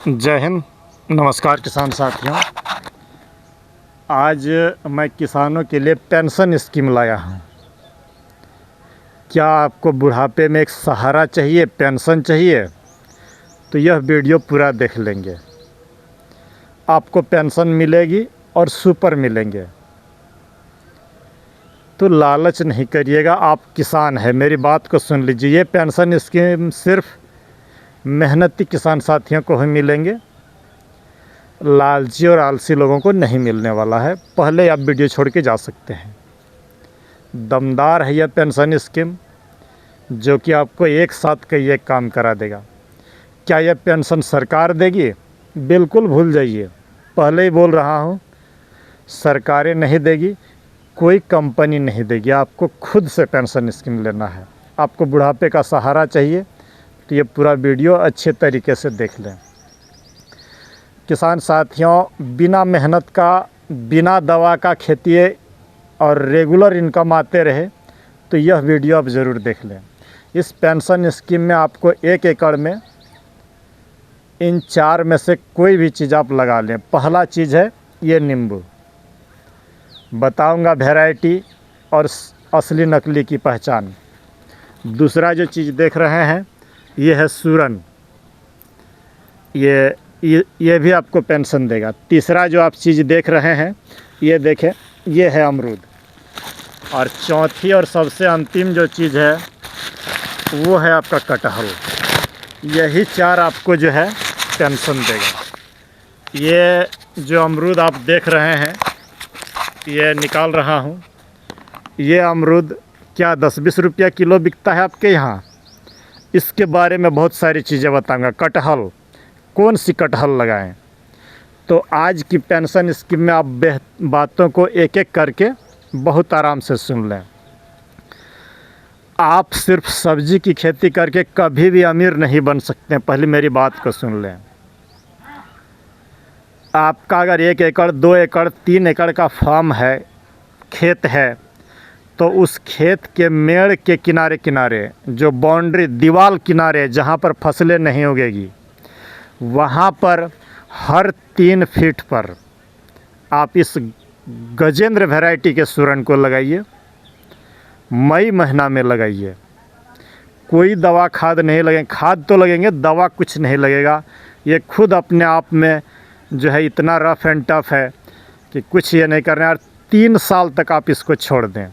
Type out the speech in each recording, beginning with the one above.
जय हिंद। नमस्कार किसान साथियों। आज मैं किसानों के लिए पेंशन स्कीम लाया हूँ। क्या आपको बुढ़ापे में एक सहारा चाहिए, पेंशन चाहिए, तो यह वीडियो पूरा देख लेंगे। आपको पेंशन मिलेगी और सुपर मिलेंगे। तो लालच नहीं करिएगा, आप किसान हैं, मेरी बात को सुन लीजिए। ये पेंशन स्कीम सिर्फ मेहनती किसान साथियों को ही मिलेंगे, लालची और आलसी लोगों को नहीं मिलने वाला है। पहले आप वीडियो छोड़ के जा सकते हैं। दमदार है यह पेंशन स्कीम, जो कि आपको एक साथ कई एक काम करा देगा। क्या यह पेंशन सरकार देगी? बिल्कुल भूल जाइए। पहले ही बोल रहा हूँ, सरकारें नहीं देगी, कोई कंपनी नहीं देगी। आपको खुद से पेंशन स्कीम लेना है। आपको बुढ़ापे का सहारा चाहिए तो ये पूरा वीडियो अच्छे तरीके से देख लें। किसान साथियों, बिना मेहनत का, बिना दवा का खेती और रेगुलर इनकम आते रहे तो यह वीडियो आप ज़रूर देख लें। इस पेंशन स्कीम में आपको 1 एकड़ में इन 4 में से कोई भी चीज़ आप लगा लें। पहला चीज़ है ये नींबू। बताऊंगा वैरायटी और असली नकली की पहचान। दूसरा जो चीज़ देख रहे हैं ये है सूरन। ये भी आपको पेंशन देगा। तीसरा जो आप चीज़ देख रहे हैं ये देखें, ये है अमरूद। और चौथी और सबसे अंतिम जो चीज़ है वो है आपका कटहल। यही 4 आपको जो है पेंशन देगा। ये जो अमरूद आप देख रहे हैं, ये निकाल रहा हूँ। ये अमरूद क्या 10-20 रुपया किलो बिकता है आपके यहाँ? इसके बारे में बहुत सारी चीज़ें बताऊँगा। कटहल, कौन सी कटहल लगाएं? तो आज की पेंशन स्कीम में आप बातों को एक एक करके बहुत आराम से सुन लें। आप सिर्फ सब्जी की खेती करके कभी भी अमीर नहीं बन सकते। पहले मेरी बात को सुन लें। आपका अगर 1 एकड़, 2 एकड़, 3 एकड़ का फार्म है, खेत है, तो उस खेत के मेड़ के किनारे किनारे जो बाउंड्री, दीवार किनारे जहाँ पर फसलें नहीं उगेगी, वहाँ पर हर 3 फीट पर आप इस गजेंद्र वैरायटी के सूरन को लगाइए। मई महीना में लगाइए। कोई दवा खाद नहीं लगेंगे। खाद तो लगेंगे, दवा कुछ नहीं लगेगा। ये खुद अपने आप में जो है इतना रफ़ एंड टफ़ है कि कुछ ये नहीं करना है। और 3 साल तक आप इसको छोड़ दें।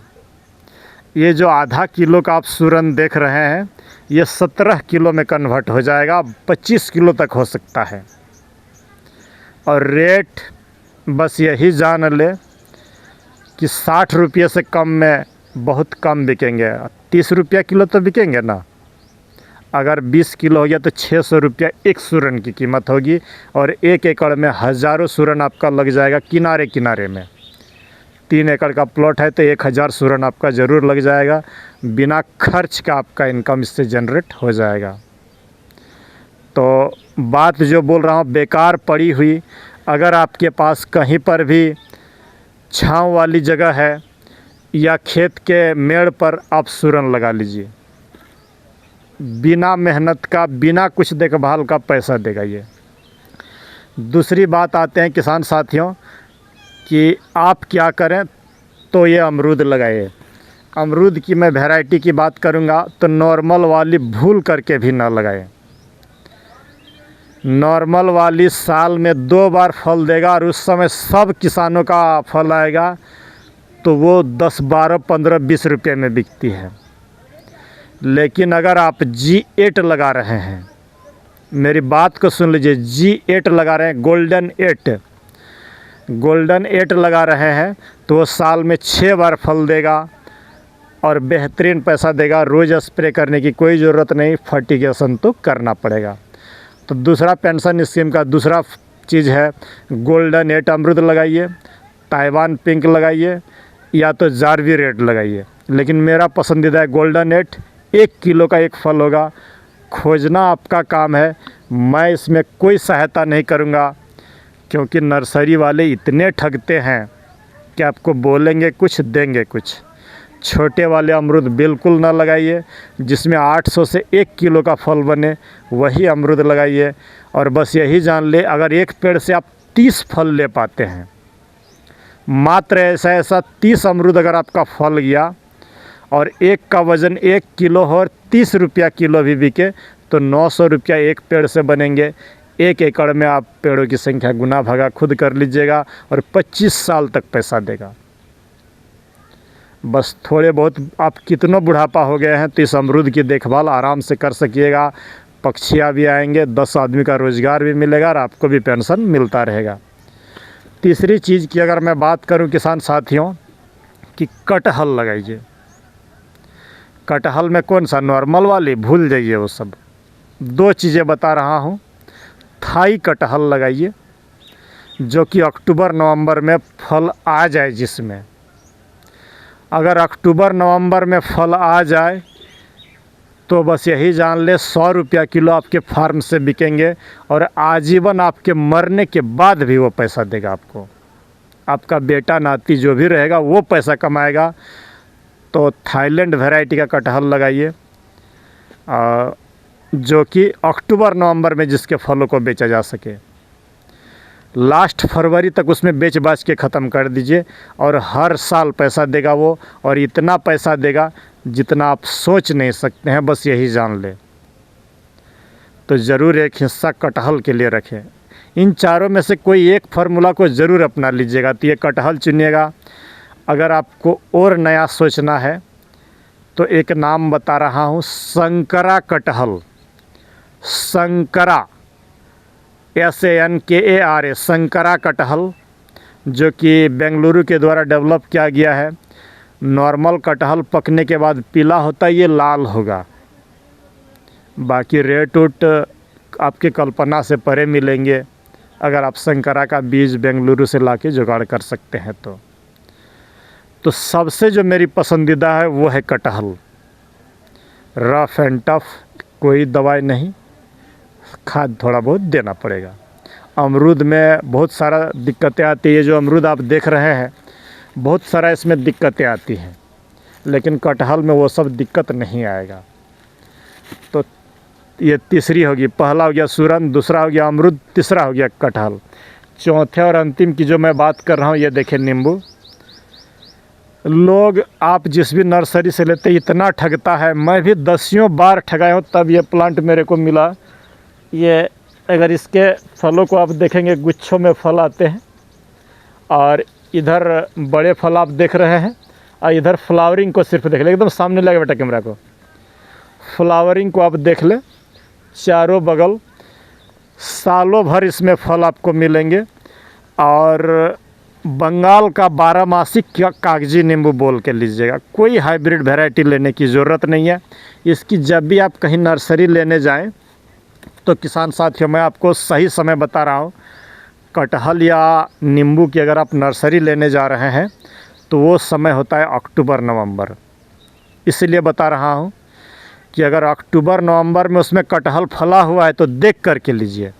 ये जो आधा किलो का आप सूरन देख रहे हैं, ये 17 किलो में कन्वर्ट हो जाएगा। 25 किलो तक हो सकता है। और रेट बस यही जान ले कि 60 रुपये से कम में बहुत कम बिकेंगे। 30 रुपया किलो तो बिकेंगे ना। अगर 20 किलो हो गया तो 600 रुपया एक सूरन की कीमत होगी। और 1 एकड़ में हज़ारों सूरन आपका लग जाएगा किनारे किनारे में। 3 एकड़ का प्लॉट है तो 1000 सूरन आपका ज़रूर लग जाएगा। बिना खर्च का आपका इनकम इससे जनरेट हो जाएगा। तो बात जो बोल रहा हूँ बेकार पड़ी हुई, अगर आपके पास कहीं पर भी छाँव वाली जगह है या खेत के मेड़ पर आप सूरन लगा लीजिए। बिना मेहनत का, बिना कुछ देखभाल का पैसा देगा ये। दूसरी बात आते हैं किसान साथियों कि आप क्या करें, तो ये अमरूद लगाइए। अमरूद की मैं वैरायटी की बात करूंगा तो नॉर्मल वाली भूल करके भी ना लगाएं। नॉर्मल वाली साल में 2 बार फल देगा और उस समय सब किसानों का फल आएगा, तो वो 10, 12, 15, 20 रुपये में बिकती है। लेकिन अगर आप G8 लगा रहे हैं, मेरी बात को सुन लीजिए, G8 लगा रहे हैं, गोल्डन 8 लगा रहे हैं, तो वो साल में 6 बार फल देगा और बेहतरीन पैसा देगा। रोज़ स्प्रे करने की कोई ज़रूरत नहीं, फर्टिगेशन तो करना पड़ेगा। तो दूसरा पेंशन स्कीम का दूसरा चीज़ है गोल्डन 8 अमरूद लगाइए, ताइवान पिंक लगाइए, या तो जारवी रेड लगाइए। लेकिन मेरा पसंदीदा है गोल्डन 8। 1 किलो का एक फल होगा। खोजना आपका काम है, मैं इसमें कोई सहायता नहीं करूँगा, क्योंकि नर्सरी वाले इतने ठगते हैं कि आपको बोलेंगे कुछ, देंगे कुछ। छोटे वाले अमरूद बिल्कुल ना लगाइए। जिसमें 800 से 1 किलो का फल बने वही अमरूद लगाइए। और बस यही जान ले, अगर एक पेड़ से आप 30 फल ले पाते हैं, मात्र ऐसा 30 अमरूद अगर आपका फल गया और एक का वज़न 1 किलो हो और 30 रुपया किलो भी बिके तो 900 रुपया एक पेड़ से बनेंगे। 1 एकड़ में आप पेड़ों की संख्या गुना भागा खुद कर लीजिएगा और 25 साल तक पैसा देगा। बस थोड़े बहुत आप कितनों बुढ़ापा हो गए हैं तो इस अमरूद की देखभाल आराम से कर सकिएगा। पक्षियाँ भी आएंगे, 10 आदमी का रोज़गार भी मिलेगा और आपको भी पेंशन मिलता रहेगा। तीसरी चीज़ की अगर मैं बात करूं किसान साथियों कि कटहल लगाइए। कटहल में कौन सा, नॉर्मल वाली, भूल जाइए वो सब। 2 चीज़ें बता रहा हूं। थाई कटहल लगाइए जो कि अक्टूबर नवंबर में फल आ जाए। जिसमें अगर अक्टूबर नवंबर में फल आ जाए तो बस यही जान ले 100 रुपया किलो आपके फार्म से बिकेंगे और आजीवन आपके मरने के बाद भी वो पैसा देगा आपको। आपका बेटा नाती जो भी रहेगा वो पैसा कमाएगा। तो थाईलैंड वैरायटी का कटहल लगाइए जो कि अक्टूबर नवंबर में जिसके फलों को बेचा जा सके। लास्ट फरवरी तक उसमें बेच बाच के ख़त्म कर दीजिए और हर साल पैसा देगा वो, और इतना पैसा देगा जितना आप सोच नहीं सकते हैं। बस यही जान ले। तो ज़रूर एक हिस्सा कटहल के लिए रखें। इन चारों में से कोई एक फार्मूला को ज़रूर अपना लीजिएगा। तो ये कटहल चुनिएगा। अगर आपको और नया सोचना है तो एक नाम बता रहा हूँ, संकरा कटहल। संकरा, SANKARA, संकरा कटहल, जो कि बेंगलुरु के द्वारा डेवलप किया गया है। नॉर्मल कटहल पकने के बाद पीला होता है, ये लाल होगा। बाकी रेट उट आपके कल्पना से परे मिलेंगे अगर आप संकरा का बीज बेंगलुरु से लाके जुगाड़ कर सकते हैं तो सबसे जो मेरी पसंदीदा है वो है कटहल। रफ एंड टफ, कोई दवाई नहीं, खाद थोड़ा बहुत देना पड़ेगा। अमरूद में बहुत सारा दिक्कतें आती है। जो अमरूद आप देख रहे हैं बहुत सारा इसमें दिक्कतें आती हैं, लेकिन कटहल में वो सब दिक्कत नहीं आएगा। तो ये तीसरी होगी। पहला हो गया सूरन, दूसरा हो गया अमरूद, तीसरा हो गया कटहल। चौथे और अंतिम की जो मैं बात कर रहा हूँ ये देखें, नींबू। लोग आप जिस भी नर्सरी से लेते इतना ठगता है, मैं भी 10 बार ठगाया हूँ तब ये प्लांट मेरे को मिला। ये अगर इसके फलों को आप देखेंगे गुच्छों में फल आते हैं और इधर बड़े फल आप देख रहे हैं और इधर फ्लावरिंग को सिर्फ देख ले, एकदम सामने लगे बेटा कैमरा को। फ्लावरिंग को आप देख ले, चारों बगल सालों भर इसमें फल आपको मिलेंगे। और बंगाल का 12 कागजी नींबू बोल के लीजिएगा। कोई हाइब्रिड वैरायटी लेने की ज़रूरत नहीं है। इसकी जब भी आप कहीं नर्सरी लेने जाएं तो किसान साथियों मैं आपको सही समय बता रहा हूँ, कटहल या नींबू की अगर आप नर्सरी लेने जा रहे हैं तो वो समय होता है अक्टूबर नवंबर। इसलिए बता रहा हूँ कि अगर अक्टूबर नवंबर में उसमें कटहल फला हुआ है तो देख कर के लीजिए।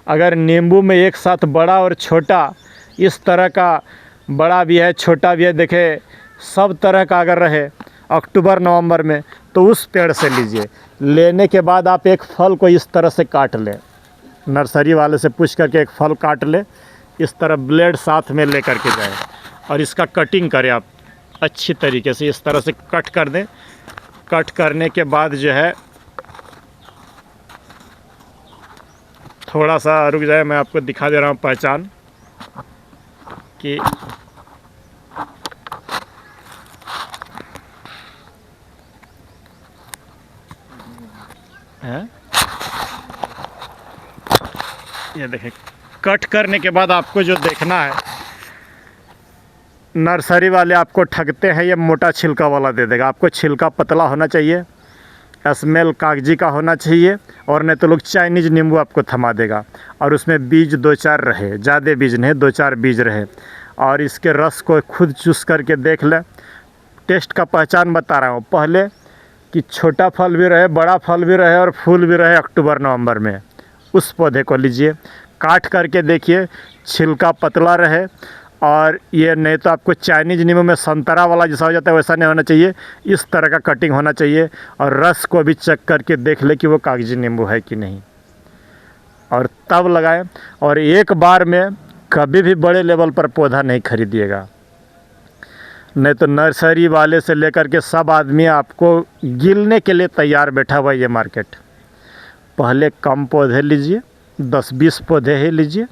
अगर नींबू में एक साथ बड़ा और छोटा, इस तरह का बड़ा भी है छोटा भी है, देखे सब तरह का अगर रहे अक्टूबर नवंबर में तो उस पेड़ से लीजिए। लेने के बाद आप एक फल को इस तरह से काट लें, नर्सरी वाले से पूछ करके एक फल काट ले, इस तरह ब्लेड साथ में ले करके जाए और इसका कटिंग करें आप अच्छी तरीके से, इस तरह से कट कर दें। कट करने के बाद जो है थोड़ा सा रुक जाए, मैं आपको दिखा दे रहा हूँ पहचान कि है। ये देखें, कट करने के बाद आपको जो देखना है, नर्सरी वाले आपको ठगते हैं, ये मोटा छिलका वाला दे देगा। आपको छिलका पतला होना चाहिए, स्मेल कागजी का होना चाहिए, और नहीं तो लोग चाइनीज़ नींबू आपको थमा देगा और उसमें बीज 2-4 रहे, ज़्यादा बीज नहीं 2-4 बीज रहे, और इसके रस को खुद चूस करके देख ले। टेस्ट का पहचान बता रहा हूँ पहले कि छोटा फल भी रहे, बड़ा फल भी रहे और फूल भी रहे अक्टूबर नवंबर में, उस पौधे को लीजिए। काट करके देखिए, छिलका पतला रहे और ये नहीं तो आपको चाइनीज़ नींबू में संतरा वाला जैसा हो जाता है वैसा नहीं होना चाहिए, इस तरह का कटिंग होना चाहिए। और रस को भी चेक करके देख ले कि वो कागजी नींबू है कि नहीं, और तब लगाएं। और एक बार में कभी भी बड़े लेवल पर पौधा नहीं खरीदिएगा, नहीं तो नर्सरी वाले से लेकर के सब आदमी आपको गिलने के लिए तैयार बैठा हुआ है ये मार्केट। पहले कम पौधे लीजिए, 10-20 पौधे ही लीजिए,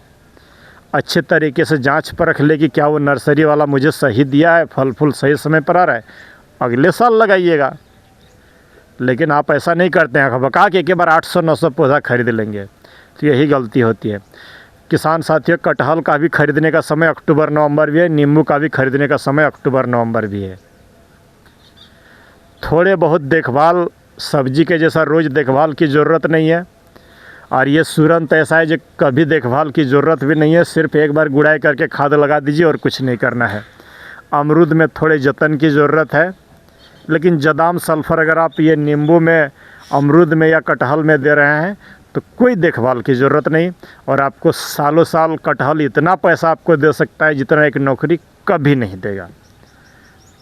अच्छे तरीके से जांच परख ले कि क्या वो नर्सरी वाला मुझे सही दिया है, फल फूल सही समय पर आ रहा है, अगले साल लगाइएगा। लेकिन आप ऐसा नहीं करते हैं, बका के एक बार 800-900 पौधा खरीद लेंगे, तो यही गलती होती है। किसान साथियों, कटहल का भी खरीदने का समय अक्टूबर-नवंबर भी है, नींबू का भी खरीदने का समय अक्टूबर-नवंबर भी है। थोड़े बहुत देखभाल, सब्जी के जैसा रोज़ देखभाल की ज़रूरत नहीं है। और ये तुरंत ऐसा है जो कभी देखभाल की ज़रूरत भी नहीं है, सिर्फ एक बार गुड़ाई करके खाद लगा दीजिए और कुछ नहीं करना है। अमरूद में थोड़े जतन की ज़रूरत है, लेकिन जदाम सल्फ़र अगर आप ये नींबू में, अमरूद में या कटहल में दे रहे हैं तो कोई देखभाल की ज़रूरत नहीं, और आपको सालों साल कटहल इतना पैसा आपको दे सकता है जितना एक नौकरी कभी नहीं देगा।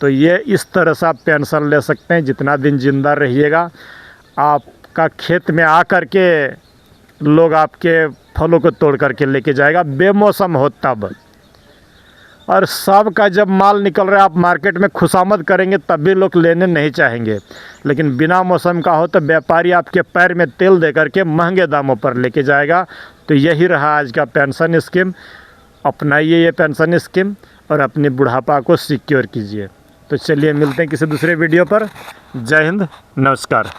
तो ये इस तरह से आप पेंशन ले सकते हैं। जितना दिन ज़िंदा रहिएगा, आपका खेत में आ कर के लोग आपके फलों को तोड़ करके लेके जाएगा, बेमौसम हो तब। और सब का जब माल निकल रहा है, आप मार्केट में खुशामद करेंगे तब भी लोग लेने नहीं चाहेंगे। लेकिन बिना मौसम का हो तो व्यापारी आपके पैर में तेल दे करके महंगे दामों पर लेके जाएगा। तो यही रहा आज का पेंशन स्कीम। अपनाइए ये पेंशन स्कीम और अपने बुढ़ापा को सिक्योर कीजिए। तो चलिए मिलते हैं किसी दूसरे वीडियो पर। जय हिंद, नमस्कार।